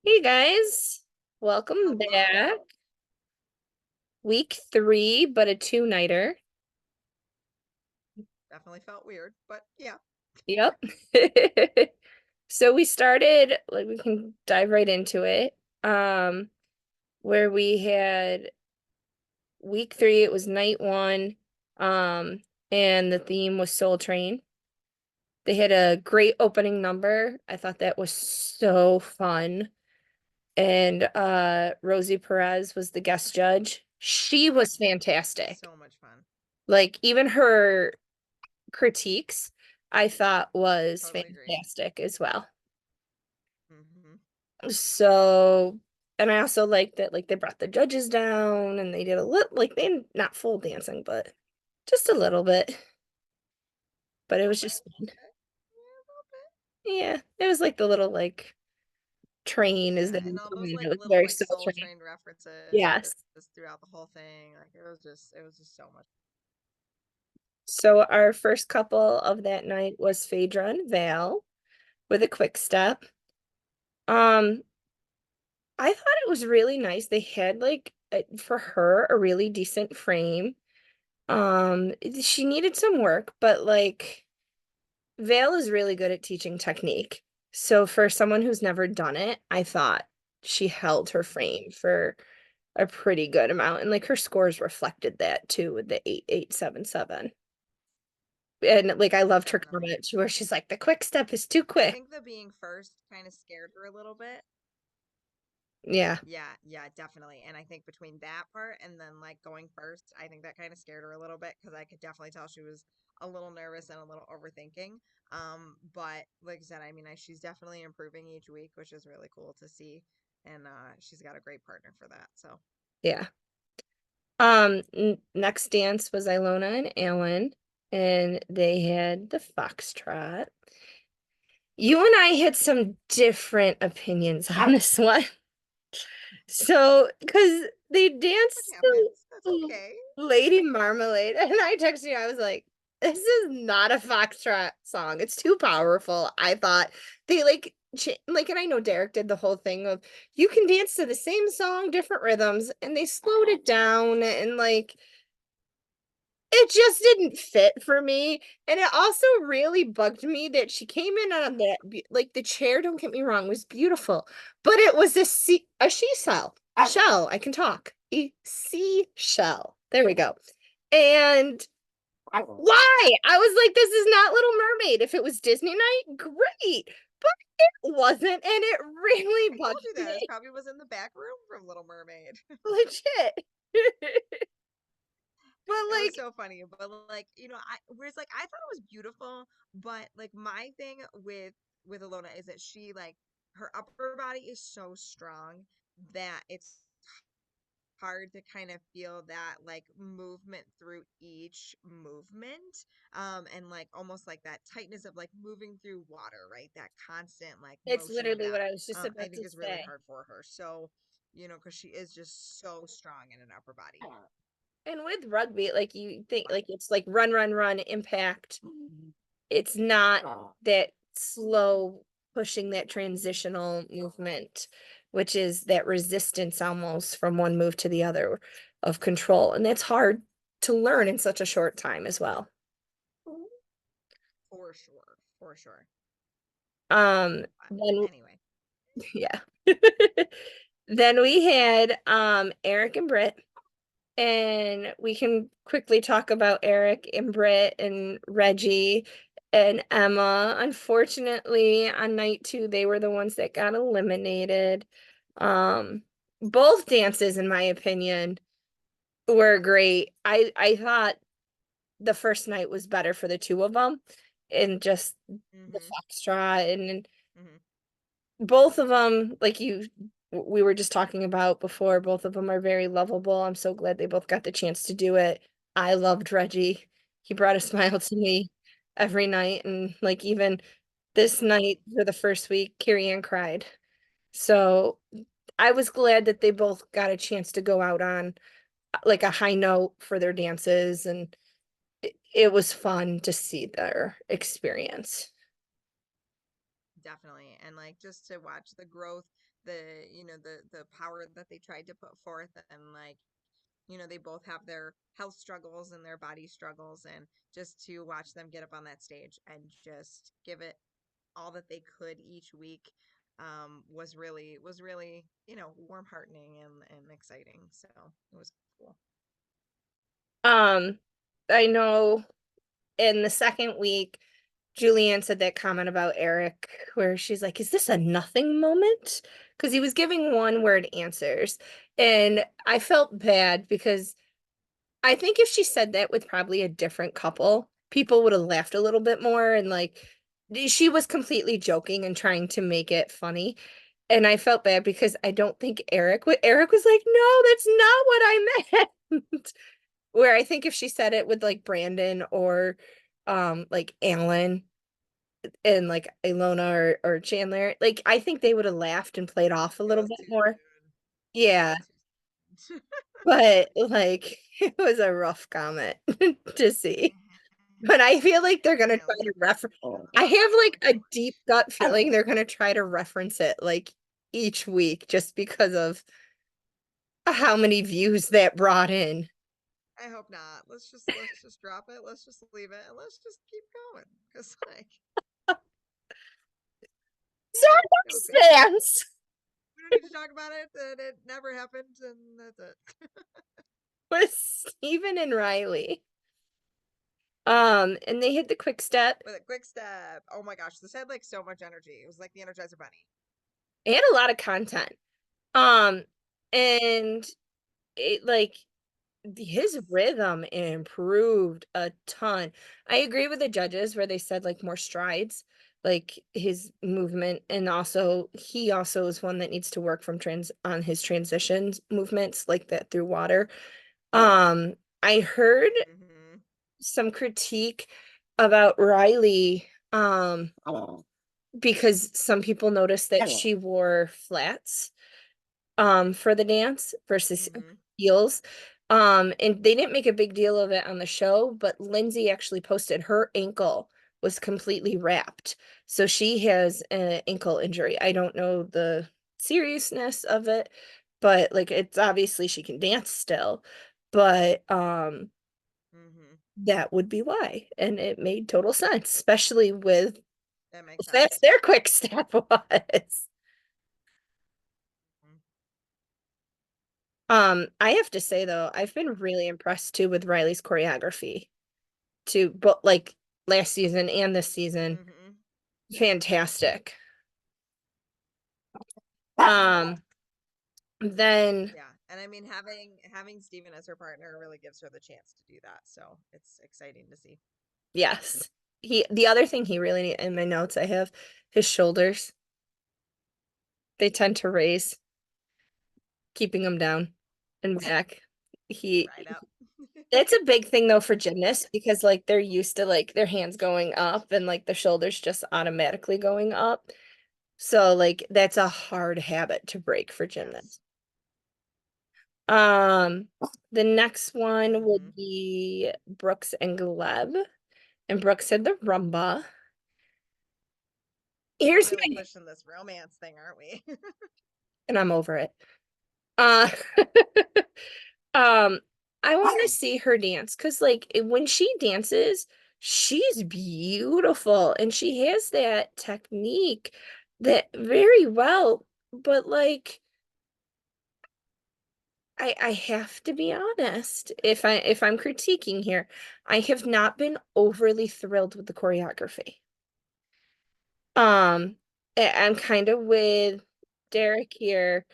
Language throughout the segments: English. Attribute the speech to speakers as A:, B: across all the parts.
A: Hey guys, welcome
B: Hello.
A: back. Week 3, but a two-nighter.
B: Definitely felt weird, but yeah.
A: Yep. So we started, like we can dive right into it. Where we had week 3, it was night 1, and the theme was Soul Train. They had a great opening number. I thought that was so fun. And Rosie Perez was the guest judge. She was fantastic.
B: So much fun.
A: Like even her critiques, I thought was
B: Totally agree.
A: fantastic as well.
B: Hmm.
A: So, and I also like that like they brought the judges down and they did a little like they not full dancing, but just a little bit. But
B: A
A: it
B: little
A: was
B: bit.
A: just fun.
B: Okay. Yeah, a little bit.
A: Yeah, it was like the little like train as
B: Yeah,
A: they
B: and
A: were
B: all those
A: going.
B: like
A: It was
B: little
A: very
B: like
A: Soul
B: Soul
A: Train.
B: Train references
A: Yes.
B: just throughout the whole thing. Like it was just so much.
A: So our first couple of that night was Phaedra and Val with a quick step. Um, I thought it was really nice. They had like for her a really decent frame. She needed some work, but like Vale is really good at teaching technique. So for someone who's never done it, I thought she held her
B: Mhm.
A: frame for a pretty good amount. And like her scores reflected that too with the 8877. And like I loved her
B: Definitely.
A: comment where she's like, the quick step is too
B: I
A: quick.
B: think the being first kind of scared her a little bit.
A: Yeah.
B: Yeah, yeah, definitely. And I think between that part and then like going first, I think that kind of scared her a little bit because I could definitely tell she was a little nervous and a little overthinking. But like I said, I mean, she's definitely improving each week, which is really cool to see. And she's got a great partner for that. So
A: Yeah. Next dance was Ilona and Alan, and they had the foxtrot. You and I had some different opinions on this one. So, because they
B: that
A: danced
B: happens. That's
A: to
B: okay.
A: Lady Marmalade, and I texted you, I was like, this is not a foxtrot song. It's too powerful. I thought they like, and I know Derek did the whole thing of you can dance to the same song, different rhythms, and they slowed it down and like it just didn't fit for me. And it also really bugged me that she came in on that, like the chair, don't get me wrong, was beautiful, but it was a she shell. A shell. I can talk. A seashell. There we go. And why? I was like, this is not Little Mermaid. If it was Disney night, great. But it wasn't, and it really
B: I told
A: bugged
B: you that. It
A: me.
B: probably was in the back room from Little Mermaid.
A: Legit. But
B: It was
A: like,
B: so funny, but like whereas like I thought it was beautiful, but like my thing with Alona is that she like her upper body is so strong that it's hard to kind of feel that like movement through each movement, and like almost like that tightness of like moving through water, right? That constant like
A: it's
B: motion of
A: literally
B: that,
A: what I was just
B: I
A: about
B: think
A: to
B: is really
A: say.
B: hard for her. So because she is just so strong in an upper body.
A: And with rugby, like you think like it's like run, run, run, impact. It's not that slow pushing that transitional movement, which is that resistance almost from one move to the other of control. And that's hard to learn in such a short time as well.
B: For sure, for sure.
A: Then
B: Anyway,
A: yeah. Then we had Eric and Britt. And we can quickly talk about Eric and Britt and Reggie and Emma. Unfortunately, on night 2, they were the ones that got eliminated. Um, both dances, in my opinion, were great. I thought the first night was better for the two of them, and just the
B: mm-hmm,
A: foxtrot and
B: mm-hmm.
A: both of them, like we were just talking about before, both of them are very lovable. I'm so glad they both got the chance to do it. I loved Reggie. He brought a smile to me every night. And like even this night for the first week, Carrie Ann cried. So I was glad that they both got a chance to go out on like a high note for their dances. And it was fun to see their experience.
B: Definitely. And like just to watch the growth the power that they tried to put forth, and like, they both have their health struggles and their body struggles, and just to watch them get up on that stage and just give it all that they could each week, was really, warm heartening and exciting. So it was cool.
A: Um, I know in the second week, Julianne said that comment about Eric where she's like, is this a nothing moment? Because he was giving one word answers. And I felt bad because I think if she said that with probably a different couple, people would have laughed a little bit more and like she was completely joking and trying to make it funny. And I felt bad because I don't think Eric was like, no, that's not what I meant. Where I think if she said it with like Brandon or like Alan and like Ilona or Chandler, like I think they would have laughed and played off a
B: It
A: little
B: was
A: bit
B: too
A: more.
B: soon. It was a
A: Yeah,
B: little too soon.
A: but like it was a rough comment to see. But I feel like they're gonna
B: Yeah,
A: try to
B: listen,
A: reference.
B: that's
A: I
B: not
A: have
B: allowed
A: like
B: too
A: a deep
B: much.
A: gut feeling they're gonna try to reference it like each week just because of how many views that brought in.
B: I hope not. Let's just drop it. Let's just leave it, and let's just keep going. Cause like, yeah, no,
A: Starbucks
B: okay.
A: fans
B: We don't need to talk about it. And it never happened, and that's it.
A: with Steven and Riley. And they hit the quick step
B: With a quick step. Oh my gosh, this had like so much energy. It was like the Energizer Bunny.
A: and a lot of content. Um, and it like his
B: Yes.
A: rhythm improved a ton. I agree with the judges where they said like more strides, like his movement, and also he also is one that needs to work from trans on his transitions movements like that through water. Um, I heard
B: Mm-hmm.
A: some critique about Riley, because some people noticed that she wore flats for the dance versus
B: Mm-hmm.
A: heels. And they didn't make a big deal of it on the show, but Lindsay actually posted her ankle was completely wrapped. So she has an ankle injury. I don't know the seriousness of it, but like it's obviously she can dance still, but
B: Mm-hmm.
A: that would be why. And it made total sense, especially with
B: That makes
A: that's
B: sense.
A: their quick step was.
B: Mhm.
A: I have to say though, I've been really impressed too with Riley's choreography too, but like last season and this season,
B: Mm-hmm.
A: fantastic. Um, then
B: Yeah, and I mean, having Steven as her partner really gives her the chance to do that. So it's exciting to see.
A: yes, the other thing he really in my notes I have his shoulders. They tend to raise, keeping them down and back. He
B: Right up.
A: It's a big thing though for gymnasts because like they're used to like their hands going up and like the shoulders just automatically going up. So like that's a hard habit to break for
B: Yes.
A: gymnasts. Um, the next one
B: Mm-hmm.
A: would be Brooks and Gleb. And Brooks said the rumba.
B: We're
A: Here's
B: really
A: my
B: pushing this romance thing, aren't we?
A: and I'm over it. Uh um I want to see her dance because like when she dances, she's beautiful and she has that technique that very well, but like I have to be honest. If I'm critiquing here, I have not been overly thrilled with the choreography. Um, I'm kind of with Derek here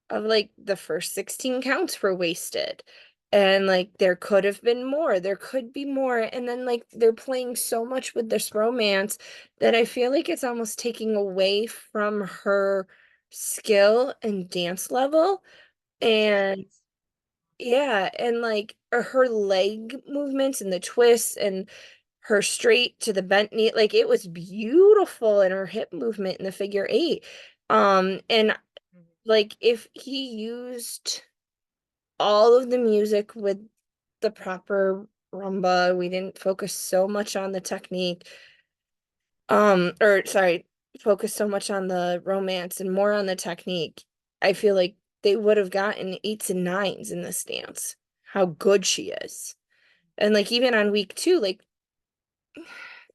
A: of like the first 16 counts were wasted. And like there could have been more. There could be more. And then like they're playing so much with this romance that I feel like it's almost taking away from her skill and dance level. And
B: Right.
A: yeah, and like her leg movements and the twists and her straight to the bent knee, like it was beautiful and her hip movement in the figure eight. And
B: Mhm.
A: like if he used all of the music with the proper rumba, we didn't focus so much on the technique. Or sorry, focused so much on the romance and more on the technique, I feel like they would have gotten eights and nines in this dance. How good she is. And like even on week two, like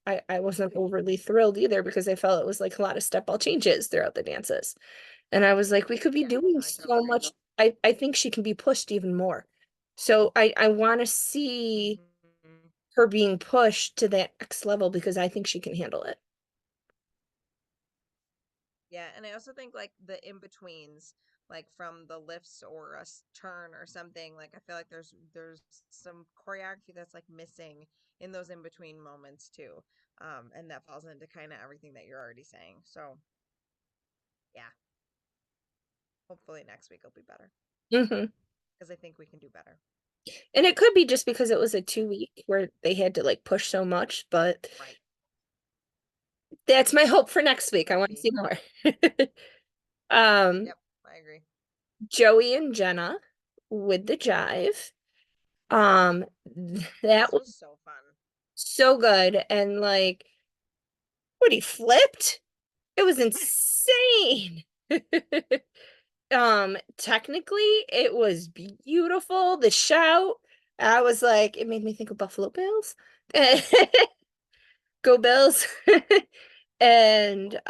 A: I wasn't overly thrilled either because I felt it was like a lot of step ball changes throughout the dances. And I was like, we could be
B: Yeah,
A: doing
B: I
A: so
B: totally
A: much.
B: agree.
A: I think she can be pushed even more. So I want to see
B: Hmm.
A: her being pushed to that next level because I think she can handle it.
B: Yeah, and I also think like the in-betweens, like from the lifts or a turn or something, like I feel like there's some choreography that's like missing in those in-between moments too. And that falls into kind of everything that you're already saying. So yeah, hopefully next week will be better
A: Hmm.
B: because I think we can do better.
A: And it could be just because it was a
B: Yeah,
A: 2 week where they had to like push so much, but
B: right.
A: that's my hope for next week. I
B: Could
A: want to
B: be.
A: see more. Um,
B: Yep, I agree.
A: Joey and Jenna with the jive. Um, that
B: This
A: was
B: was so fun.
A: so good. And like, what he flipped? It was insane. Technically, it was beautiful. The shout, I was like, it made me think of Buffalo Bills. Go Bills. And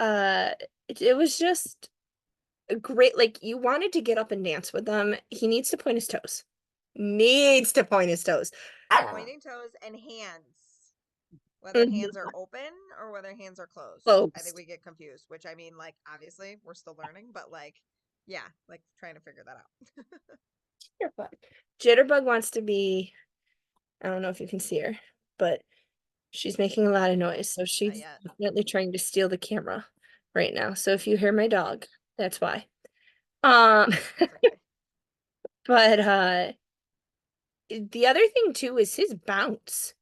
A: it was just great. Like you wanted to get up and dance with them. He needs to point his toes. Needs to point his toes.
B: Pointing toes and hands. Whether hands
A: Mhm.
B: are open or whether hands are closed. I think
A: Closed.
B: we get confused, which I mean, like, obviously we're still learning, but like, yeah, like trying to figure that out.
A: Jitterbug. Jitterbug wants to be, I don't know if you can see her, but she's making a lot of noise. So
B: Not
A: she's
B: yet.
A: definitely trying to steal the camera right now. So if you hear my dog, that's why. Um,
B: That's okay.
A: but the other thing too is his bounce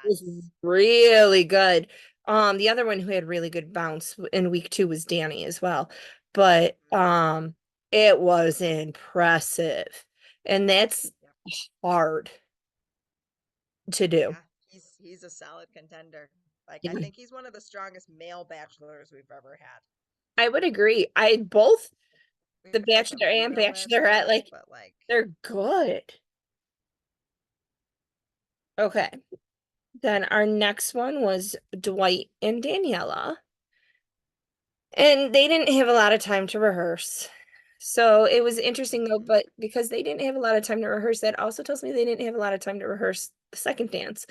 A: was
B: Yes.
A: really good. The other one who had really good bounce in week two was Danny as well. But
B: Hmm.
A: it was impressive. And that's
B: Yep.
A: hard to do.
B: Yeah. He's a solid contender. Like, I
A: Yeah.
B: think he's one of the strongest male bachelors we've ever had.
A: I would agree. I both the
B: We've had some
A: Bachelor and
B: female
A: Bachelorette,
B: bachelorettes,
A: like
B: but like,
A: they're good. Okay. Then our next one was Dwight and Daniela. And they didn't have a lot of time to rehearse. So it was interesting though,
B: mm-mm.
A: but because they didn't have a lot of time to rehearse, that also tells me they didn't have a lot of time to rehearse the second dance,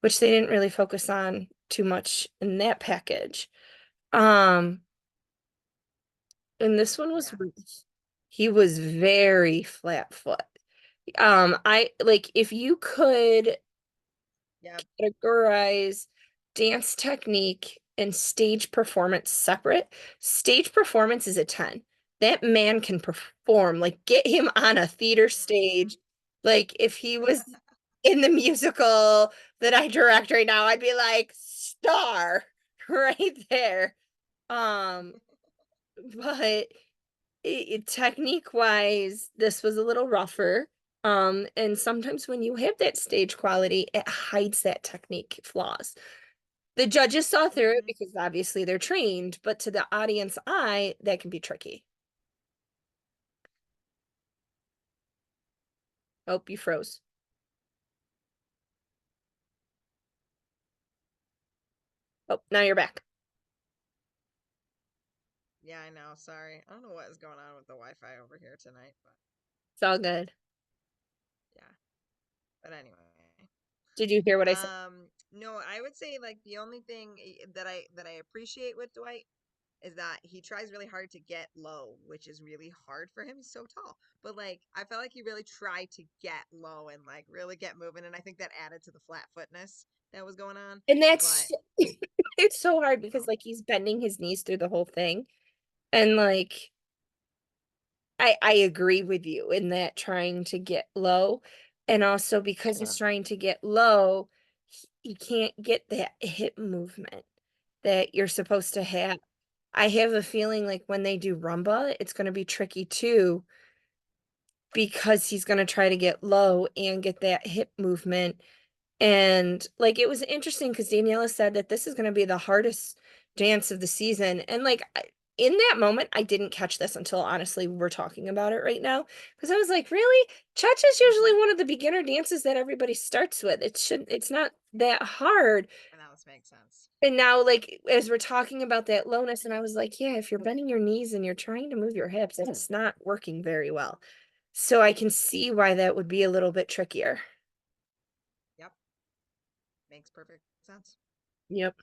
A: which they didn't really focus on too much in that package. Um, and this one was
B: Yeah.
A: Ruth. He was very flat foot. I like if you could
B: Yep.
A: categorize dance technique and stage performance separate. Stage performance is a 10. That man can perform. Like, get him on a theater
B: Hmm.
A: stage. Like, if he was in the musical that I direct right now, I'd be like, star right there. Um, but technique wise, this was a little rougher. And sometimes when you have that stage quality, it hides that technique flaws. The judges saw through it
B: Hmm.
A: because obviously they're trained, but to the audience eye, that can be tricky. Oh, you froze. Oh, now you're back.
B: Yeah, I know. Sorry. I don't know what is going on with the Wi-Fi over here tonight, but
A: It's all good.
B: yeah. But anyway.
A: Did you hear what I said?
B: No, I would say like the only thing that I appreciate with Dwight is that he tries really hard to get low, which is really hard for him. He's so tall. But like I felt like he really tried to get low and like really get moving, and I think that added to the flat footness that was going on.
A: And
B: But,
A: that's it's so hard
B: you
A: because
B: know,
A: like he's bending his knees through the whole thing. And like I agree with you in that trying to get low. And also because he's trying to get low, he can't get that hip movement that you're supposed to
B: right.
A: have. I have a feeling like when they do rumba, it's going to be tricky too because he's going to try to get low and get that hip movement. And like it was interesting because Daniela said that this is going to be the hardest dance of the season. And like in that moment, I didn't catch this until honestly we're talking about it right now. Because I was like, really? Cha-cha's
B: Hmm.
A: usually one of the beginner dances that everybody starts with. It's not that hard.
B: And that makes sense.
A: And now, like, as we're talking about that lowness, and I was like, yeah, if you're bending your knees and you're trying to move your hips, it's not working very well. So I can see why that would be a little bit trickier.
B: Yep, makes perfect sense.
A: Yep.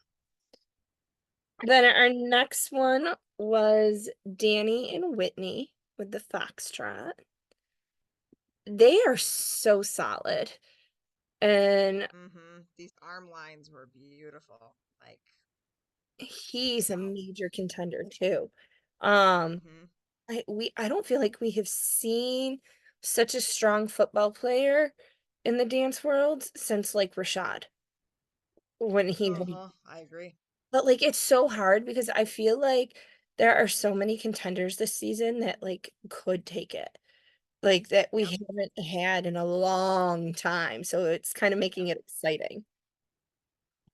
A: Then our next one was Danny and Whitney with the Foxtrot. They are so solid. And
B: These arm lines were beautiful. Like,
A: he's a
B: wow.
A: major contender too. Um,
B: Mm-hmm.
A: I don't feel like we have seen such a strong football player in the dance world since like Rashad when he
B: Uh-huh. I agree.
A: but like it's so hard because I feel like there are so many contenders this season that like could take it. Like that we
B: Yep.
A: haven't had in a long time. So it's kind of making
B: Yep.
A: it exciting.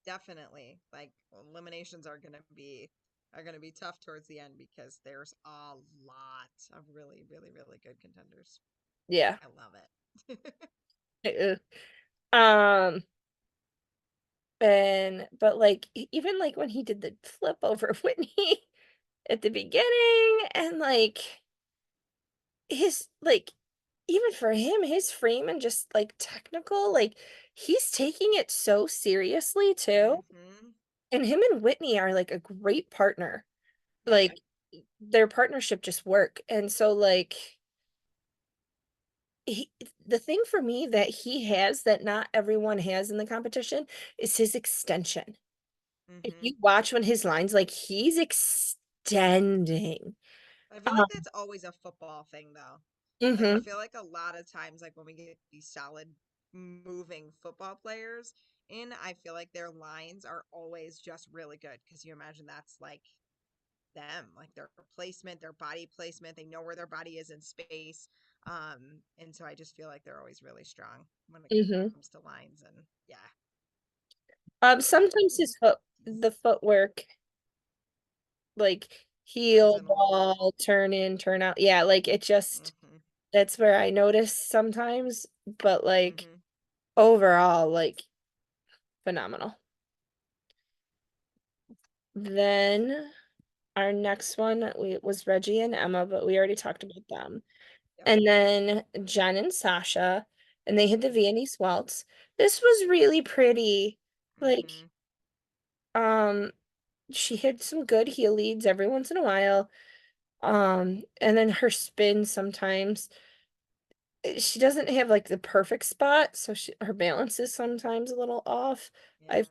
B: Definitely. Like eliminations are gonna be tough towards the end because there's a lot of really, really, really good contenders.
A: Yeah.
B: I love it.
A: Uh, Um, and but like even like when he did the flip over Whitney at the beginning and like his like even for him his frame and just like technical like he's taking it so seriously too,
B: Mm-hmm.
A: and him and Whitney are like a great partner,
B: Yep.
A: like their partnership just work. And so like he, the thing for me that he has that not everyone has in the competition is his extension. If
B: Mm-hmm.
A: you watch when his lines, like he's extending.
B: I feel like
A: Um,
B: that's always a football thing though. Like I
A: mhm,
B: feel like a lot of times like when we get these solid moving football players in, I feel like their lines are always just really good because you imagine that's like them, like their placement, their body placement, they know where their body is in space. And so I just feel like they're always really strong when it
A: mhm.
B: comes to lines and yeah, yeah.
A: Sometimes
B: He's
A: the footwork, like
B: brings
A: heel,
B: in a little bit.
A: ball, turn in, turn out. Yeah, like it just
B: Mhm.
A: that's where I notice sometimes, but like
B: Mhm.
A: overall, like phenomenal. Then our next one we was Reggie and Emma, but we already talked about them.
B: Yep.
A: And then Jen and Sasha, and they had the Viennese waltz. This was really pretty. Like,
B: Mhm.
A: um, she had some good heel leads every once in a while. And then her spin sometimes she doesn't have like the perfect spot, so her balance is sometimes a little off,
B: Yeah.
A: I've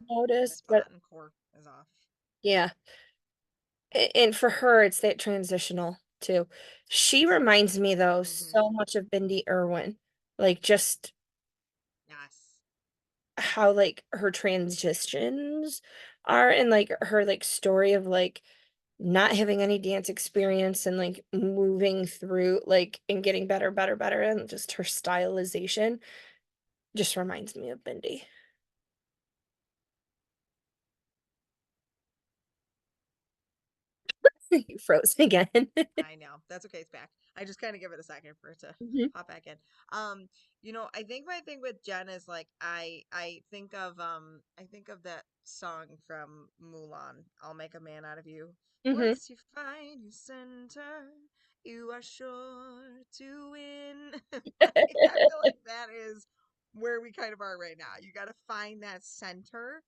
B: The
A: noticed. But
B: spot and core is off.
A: yeah, and for her, it's that transitional too. She reminds me though
B: Mhm.
A: so much of Bindi Irwin, like just
B: Yes.
A: how like her transitions are and like her like story of like not having any dance experience and like moving through like and getting better, better, better, and just her stylization just reminds me of Bindi. You froze again.
B: I know. That's okay. It's back. I just kind of give it a second for it to
A: Mhm,
B: pop back in. Um, I think my thing with Jen is like I think of that song from Mulan, I'll Make a Man Out of You.
A: mhm,
B: Once you find your center, you are sure to win. Like I feel like that is where we kind of are right now. You got to find that center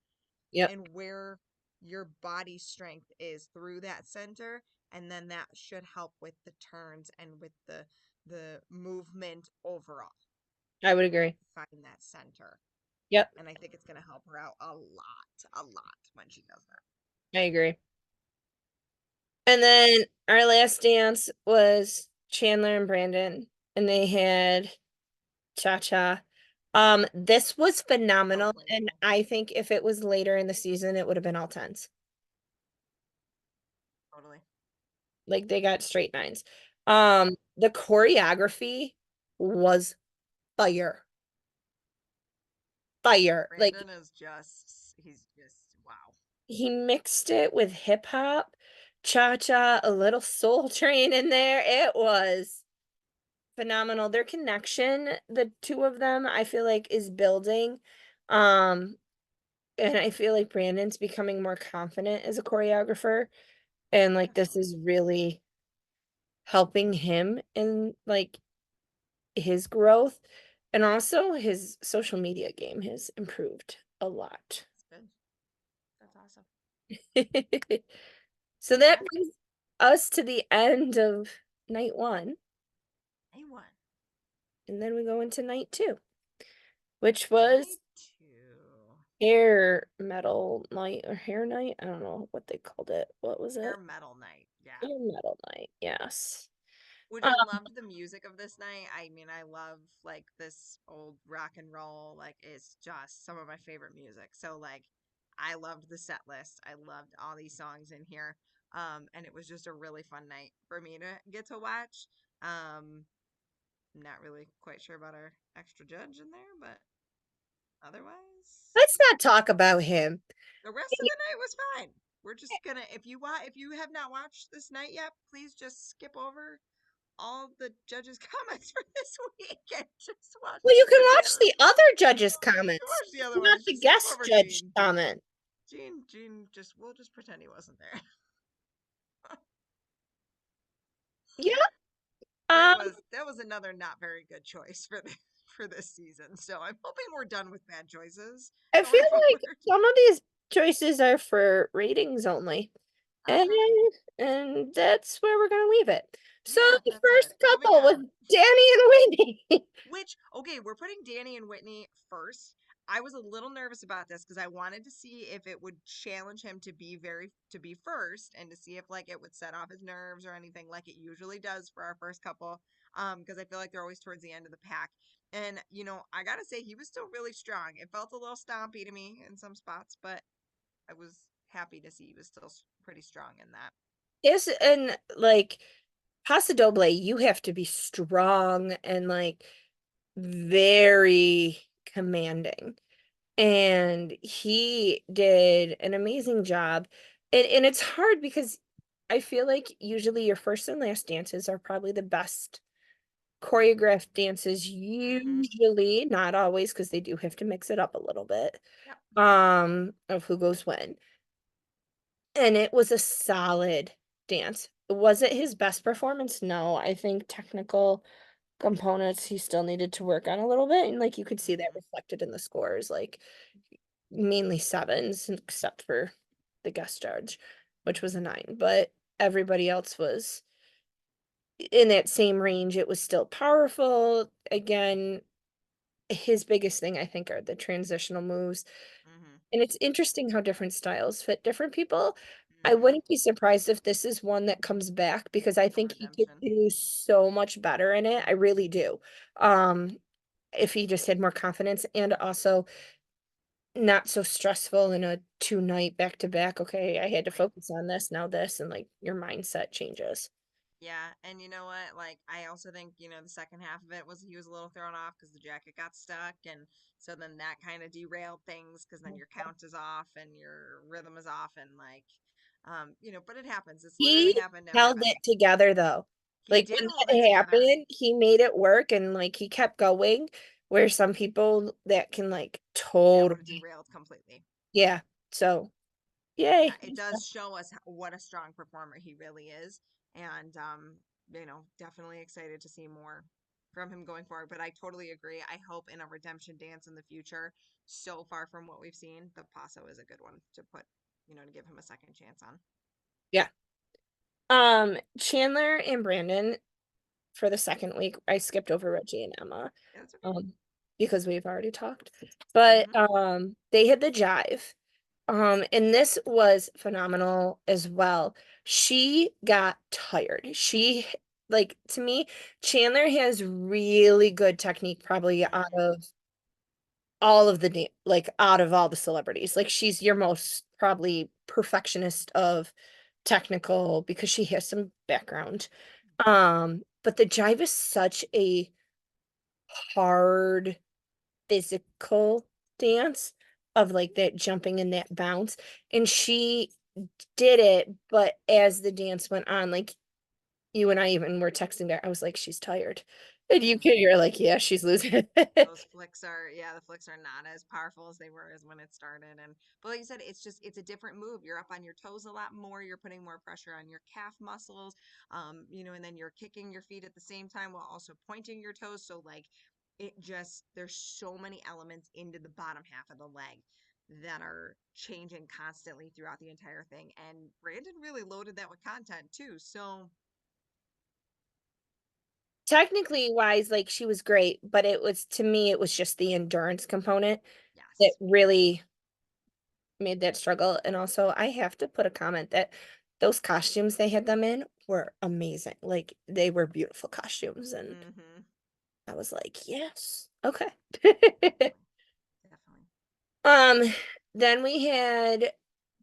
A: yep,
B: and where your body strength is through that center, and then that should help with the turns and with the movement overall.
A: I would agree.
B: Find that center,
A: Yep,
B: and I think it's going to help her out a lot when she does that.
A: I agree. And then our last dance was Chandler and Brandon, and they had Cha-Cha. This was
B: So
A: phenomenal, and
B: playful.
A: I think if it was later in the season, it would have been all tens.
B: Totally.
A: Like they got straight nines. The choreography was fire. Fire. Like
B: Brandon is just he's just wow.
A: he mixed it with hip hop, cha-cha, a little Soul Train in there. It was phenomenal. Their connection, the two of them, I feel like is building. Um, and I feel like Brandon's becoming more confident as a choreographer. And like this
B: Definitely.
A: is really helping him in like his growth. And also his social media game has improved a lot.
B: That's good. That's awesome.
A: So that
B: Yeah.
A: brings us to the end of night one.
B: A1.
A: And then we go into night two, which was
B: Night two.
A: hair metal night or hair night. I don't know what they called it. What was
B: Hair
A: it?
B: metal night. Yeah.
A: Hair metal night. Yes.
B: Which
A: Um,
B: I loved the music of this night. I mean, I love like this old rock and roll. Like, it's just some of my favorite music. So, like, I loved the set list. I loved all these songs in here. And it was just a really fun night for me to get to watch. Not really quite sure about our extra judge in there, but otherwise,
A: let's not talk about him.
B: the rest of the night was fine. We're just gonna, if you have not watched this night yet, please just skip over all the judges' comments for this week and just watch
A: Well, you can
B: the
A: watch the other judges' comments,
B: watch the other
A: not
B: ones.
A: the
B: Just skip
A: guest
B: over
A: judge
B: Gene.
A: comment.
B: Gene, just we'll just pretend he wasn't there.
A: Yeah.
B: That
A: Um,
B: was another not very good choice for for this season. So I'm hoping we're done with bad choices
A: I feel
B: going
A: like
B: forward.
A: some of these choices are for ratings only. And
B: Okay.
A: and that's where we're gonna leave it. So
B: Yeah,
A: the
B: that's
A: first
B: it. Moving
A: couple was
B: on.
A: Danny and Whitney.
B: Which, okay, we're putting Danny and Whitney first. I was a little nervous about this because I wanted to see if it would challenge him to be first and to see if like it would set off his nerves or anything like it usually does for our first couple. Because I feel like they're always towards the end of the pack. And I gotta say he was still really strong. It felt a little stompy to me in some spots, but I was happy to see he was still pretty strong in that.
A: Yes, and like Paso Doble, you have to be strong and like very commanding. And he did an amazing job. And it's hard because I feel like usually your first and last dances are probably the best choreographed dances,
B: Mm-hmm.
A: usually, not always, because they do have to mix it up a little bit,
B: Yep.
A: of who goes when. And it was a solid dance. Was it his best performance? No, I think technical components he still needed to work on a little bit. And like you could see that
B: Mm-hmm.
A: reflected in the scores, like mainly sevens, except for the guest judge, which was a nine. But everybody else was in that same range. It was still powerful. Again, his biggest thing, I think, are the transitional moves.
B: Mm-hmm.
A: And it's interesting how different styles fit different people. I
B: Mm-hmm.
A: wouldn't be surprised if this is one that comes back because I
B: A
A: think he could
B: redemption.
A: do so much better in it. I really do. Um, if he just had more confidence and also not so stressful in a two-night back to back. Okay, I had to
B: Right.
A: focus on this, now this, and like your mindset changes.
B: Yeah, and you know what? Like, I also think, the second half of it was he was a little thrown off because the jacket got stuck. And so then that kind of derailed things because then your count is off and your rhythm is off. And like, but it happens. It's literally
A: He
B: happened to
A: held
B: everybody.
A: it together though.
B: He
A: Like
B: did
A: when
B: hold it
A: that
B: together.
A: happened, he made it work and like he kept going where some people that can like
B: That would have
A: totally,
B: derailed completely.
A: yeah. So,
B: Yeah,
A: yay.
B: it does show us what a strong performer he really is. And, definitely excited to see more from him going forward. But I totally agree. I hope in a redemption dance in the future, so far from what we've seen, the Paso is a good one to put, to give him a second chance on.
A: Yeah. Chandler and Brandon for the second week, I skipped over Reggie and Emma.
B: Yeah, that's okay.
A: Um, because we've already talked. But
B: Mm-hmm.
A: they had the jive. And this was phenomenal as well. She got tired. She like to me, Chandler has really good technique probably out
B: Mm-hmm.
A: of all of the like out of all the celebrities. Like she's your most probably perfectionist of technical because she has some background. But the jive is such a hard physical dance. of like that jumping and that bounce. And she did it, but as the dance went on, like you and I even were texting that I was like, she's tired. And you're like, yeah, she's losing it.
B: Those flicks are, yeah, the flicks are not as powerful as they were as when it started. And but like you said, it's a different move. You're up on your toes a lot more. You're putting more pressure on your calf muscles. And then you're kicking your feet at the same time while also pointing your toes. So like it just there's so many elements into the bottom half of the leg that are changing constantly throughout the entire thing. And Brandon really loaded that with content too. So
A: Technically wise, like she was great, but it was to me, it was just the endurance component that
B: yes.
A: really made that struggle. And also, I have to put a comment that those costumes they had them in were amazing. Like they were beautiful costumes, and
B: Mm-hmm.
A: I was like, yes, okay.
B: Definitely. Definitely.
A: um, then we had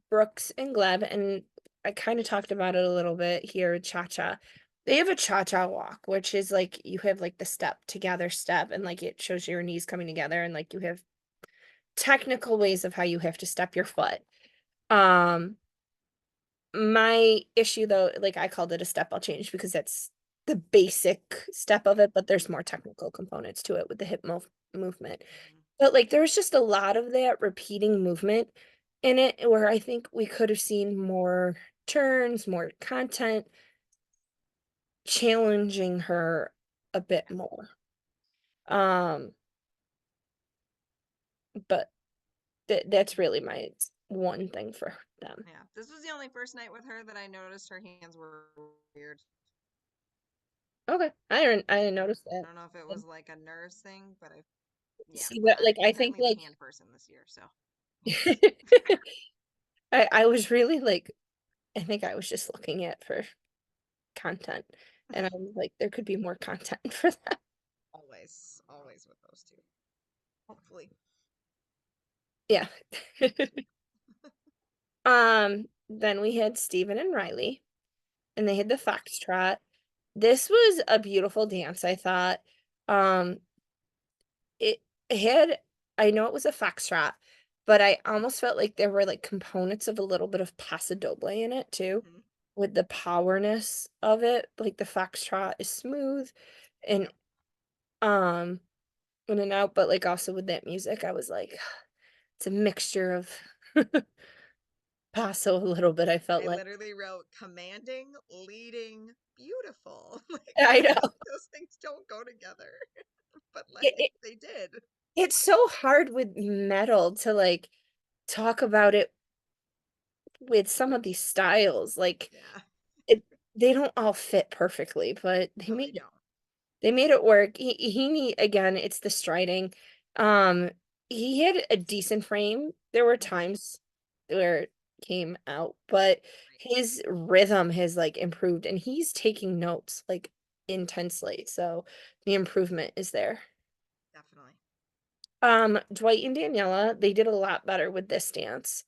A: Brooks and Gleb, and I kind of talked about it a little bit here. Cha cha. They have a cha cha walk, which is like you have like the step together step, and like it shows your knees coming together, and like you have technical ways of how you have to step your foot. Um, my issue though, like I called it a step I'll change because that's the basic step of it, but there's more technical components to it with the movement.
B: Mm-hmm.
A: But like there's just a lot of that repeating movement in it where I think we could have seen more turns, more content challenging her a bit
B: Yeah.
A: more. Um, but that's really my one thing for them.
B: Yeah. This was the only first night with her that I noticed her hands were weird.
A: Okay, I didn't notice that.
B: I don't know if it was like a nerves thing, but yeah,
A: See
B: but
A: that, like
B: I'm
A: I think
B: apparently the
A: like
B: hand person this year, so hands.
A: I was really like I think I was just looking at for content, and I was like, there could be more content for that.
B: Always, always with those two. Hopefully.
A: Yeah. Then we had Steven and Riley, and they had the foxtrot. This was a beautiful dance, I thought. Um, it had, I know it was a foxtrot, but I almost felt like there were like components of a little bit of paso doble in it too,
B: Hmm.
A: with the powerness of it. Like the foxtrot is smooth and
B: Yep.
A: um in and out, but like also with that music, I was like, it's a mixture of paso a little bit, I felt
B: I
A: like.
B: literally wrote commanding, leading, beautiful. Like
A: I know.
B: those things don't go together, but
A: It,
B: like
A: it
B: they did.
A: it's so hard with metal to like talk about it with some of these styles. Like
B: Yeah.
A: it they don't all fit perfectly, but
B: No, they don't.
A: they made it work. He need again, it's the striding. Um, he had a decent frame. There were
B: Hmm.
A: times where it came out, but
B: Right.
A: his rhythm has like improved and he's taking notes like intensely. So the improvement is there.
B: Definitely.
A: Dwight and Daniela, they did a lot better with this dance.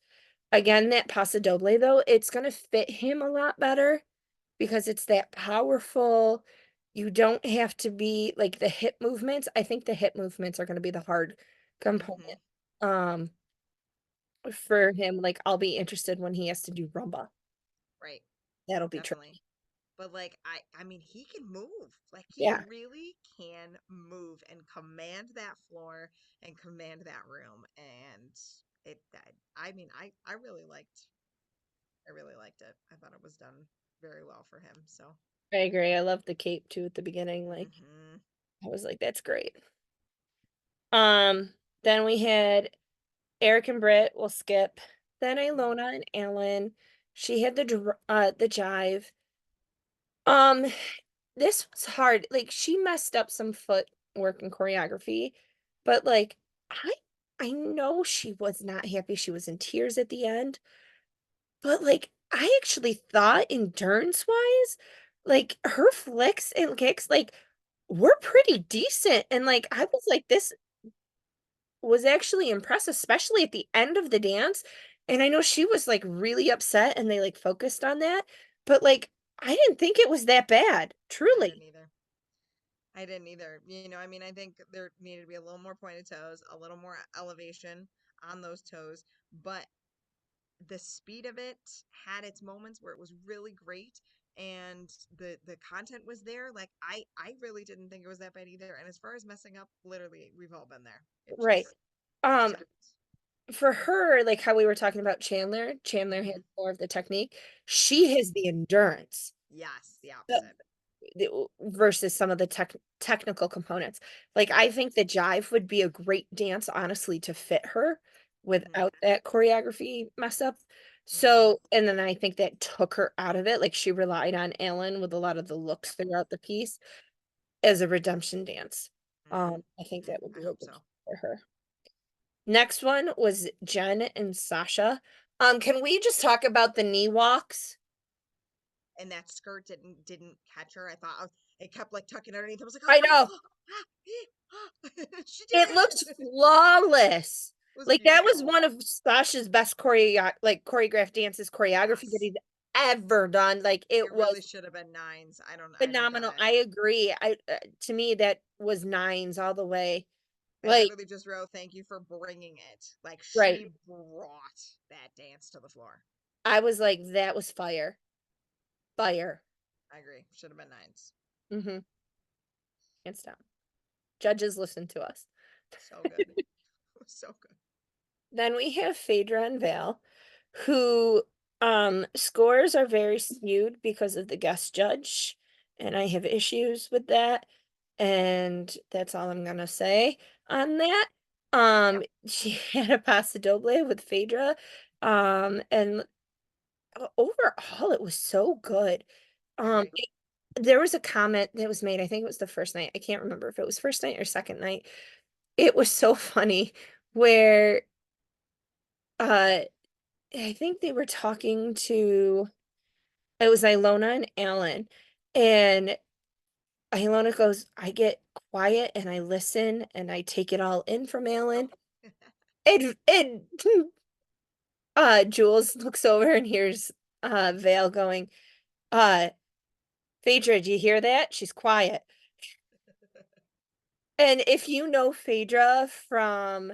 A: Again, that Paso Doble though, it's gonna fit him a lot better because it's that powerful. You don't have to be like the hip movements. I think the hip movements are gonna be the hard
B: Hmm.
A: component. Um, for him, like I'll be interested when he has to do rumba.
B: Right.
A: That'll be
B: Definitely.
A: tricky.
B: But like I mean he can move. Like he
A: Yeah,
B: really can move and command that floor and command that room and I mean I really liked it. I thought it was done very well for him. So,
A: I agree. I love the cape too at the beginning. Like
B: hmm.
A: I was like, that's great. Um, then we had Eric and Britt will skip. Then Ilona and Alan. She had the jive. Um, this was hard. Like she messed up some footwork and choreography, but like I I know she was not happy. She was in tears at the end, but like I actually thought endurance wise, like her flicks and kicks like were pretty decent. And like I was like, this was actually impressive, especially at the end of the dance. And I know she was like really upset and they like focused on that, but like I didn't think it was that bad,
B: I didn't
A: truly.
B: either. I didn't either. I mean, I think there needed to be a little more pointed toes, a little more elevation. on those toes, but the speed of it had its moments where it was really great and the content was there. Like I really didn't think it was that bad either. And as far as messing up, literally we've all been there. It
A: Right.
B: just it
A: Um,
B: happens.
A: for her, like how we were talking about Chandler has
B: Hmm.
A: more of the technique. She
B: Yes.
A: has the endurance.
B: Yes, the
A: The-
B: opposite.
A: versus some of the technical components. Like I think the jive would be a great dance, honestly, to fit her
B: Hmm.
A: without that choreography mess up.
B: Hmm.
A: So, and then I think that took her out of it. Like she relied on Alan with a lot of the looks
B: Yep.
A: throughout the piece as a redemption dance.
B: Hmm.
A: I think
B: Hmm.
A: that would
B: I
A: be a
B: hope
A: good
B: so.
A: for her. Next one was Jen and Sasha. Can we just talk about the knee walks?
B: And that skirt didn't catch her. I thought it kept like tucking underneath. I was like,
A: I know.
B: she
A: It
B: did
A: looked
B: it. It
A: flawless.
B: was
A: Like that was
B: beautiful.
A: one of Sasha's best choreographed dances choreography that
B: Yes.
A: he's ever done. Like it
B: It
A: was
B: really should have been nines. I don't get
A: phenomenal.
B: it.
A: I agree. I to me that was nines all the way.
B: I
A: Like
B: literally just wrote thank you for bringing it. Like
A: right.
B: she brought that dance to the floor.
A: I was like that was fire. Fire.
B: I agree. Should have been nines.
A: Mm-hmm. Hands down. Judges listen to us.
B: So good. So good.
A: Then we have Phaedra and Val, who scores are very skewed because of the guest judge, and I have issues with that. And that's all I'm gonna say on that.
B: Yep.
A: She had a paso doble with Phaedra. And overall it was so good.
B: I agree.
A: There was a comment that was made, I think it was the first night. I can't remember if it was first night or second night. It was so funny where uh I think they were talking to it was Ilona and Alan. And Ilona goes, I get quiet and I listen and I take it all in from
B: Yep.
A: Alan. And Jules looks over and hears Vale going, uh, Phaedra, do you hear that? She's quiet. And if you know Phaedra from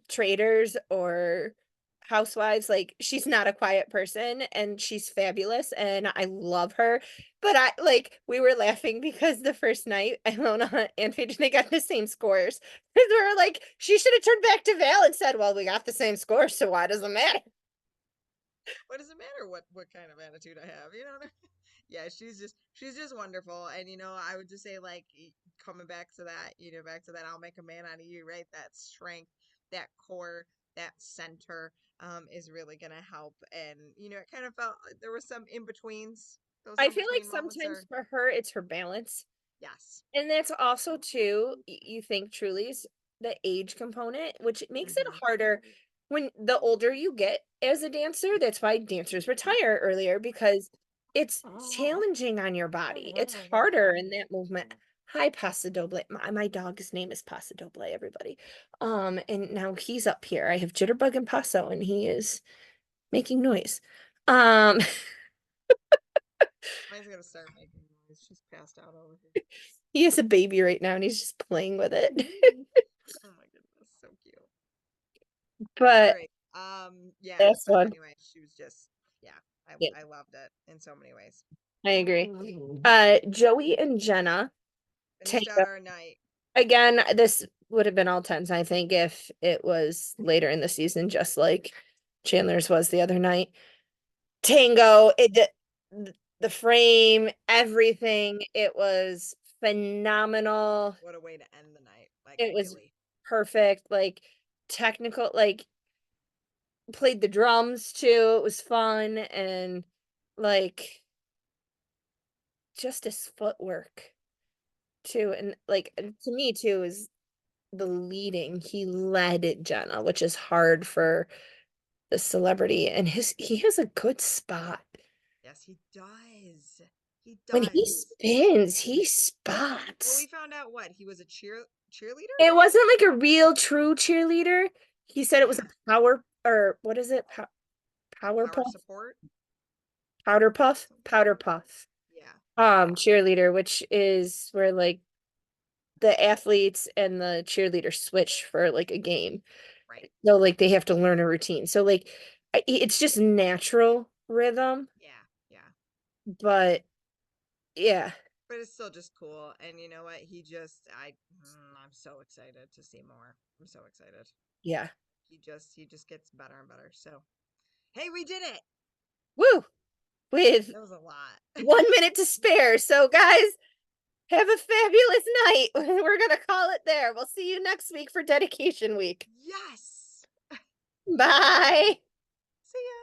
A: traders or housewives, like she's not a quiet person and she's fabulous and I love her. But I like we were laughing because the first night Ilona and Paige they got the same scores. We were like, she should have turned back to Val and said, well, we got the same scores, so why does it matter?
B: What does it matter what kind of attitude I have? You know, yeah, she's just wonderful. And I would just say like coming back to that, back to that I'll make a man out of you, right? That strength, that core, that center is really gonna help. And it kind of felt like there was some in betweens. Those
A: I
B: in
A: feel like
B: between moments
A: sometimes
B: are
A: for her it's her balance.
B: yes.
A: And that's also too, you think truly is the age component, which makes it
B: Mm-hmm.
A: harder when the older you get as a dancer. That's why dancers retire earlier because it's challenging on your body. It's harder in that movement. Hi, Paso Doble. My dog's name is Paso Doble, everybody. And now he's up here. I have Jitterbug and Paso, and he is making noise. Um,
B: Mine's gonna start making noise. She's passed out over here.
A: he is a baby right now, and he's just playing with it.
B: Oh my goodness, so cute. All
A: But
B: right. Yeah,
A: that's
B: but
A: one.
B: anyway, she was just yeah,
A: Yeah,
B: I loved it in so many ways.
A: I agree. Joey and Jenna take
B: Finished out our night.
A: again. This would have been all tens, I think, if it was later in the season, just like Chandler's was the other night. Tango, the frame, everything. It was phenomenal.
B: What a way to end the night. Like
A: It was
B: really.
A: perfect. Like technical, like played the drums too. It was fun and like just his footwork too. And like
B: Yeah.
A: to me too is the leading. He led Jenna, which is hard for the celebrity. And he has a good spot.
B: Yes, he does. He
A: When he
B: does.
A: spins, he
B: Well, we
A: spots.
B: found out what he was a cheerleader.
A: It wasn't like a real true cheerleader. He said it was a
B: Yeah,
A: power or what is it? Power
B: power
A: puff?
B: support.
A: Powder puff?
B: Something.
A: Powder puff.
B: Yeah.
A: Cheerleader, which is where like the athletes and the cheerleaders switch for like a game.
B: Right.
A: So like they have to learn a routine. So like it's just natural rhythm,
B: Yeah. Yeah.
A: but yeah,
B: But it's still just cool. And you know what? I'm so excited to see more. I'm so excited.
A: yeah.
B: He just gets better and better. So, hey, we did it.
A: Woo! With
B: That was a lot.
A: 1 minute to spare. So guys, have a fabulous night. We're gonna call it there. We'll see you next week for dedication week.
B: Yes.
A: Bye.
B: See ya.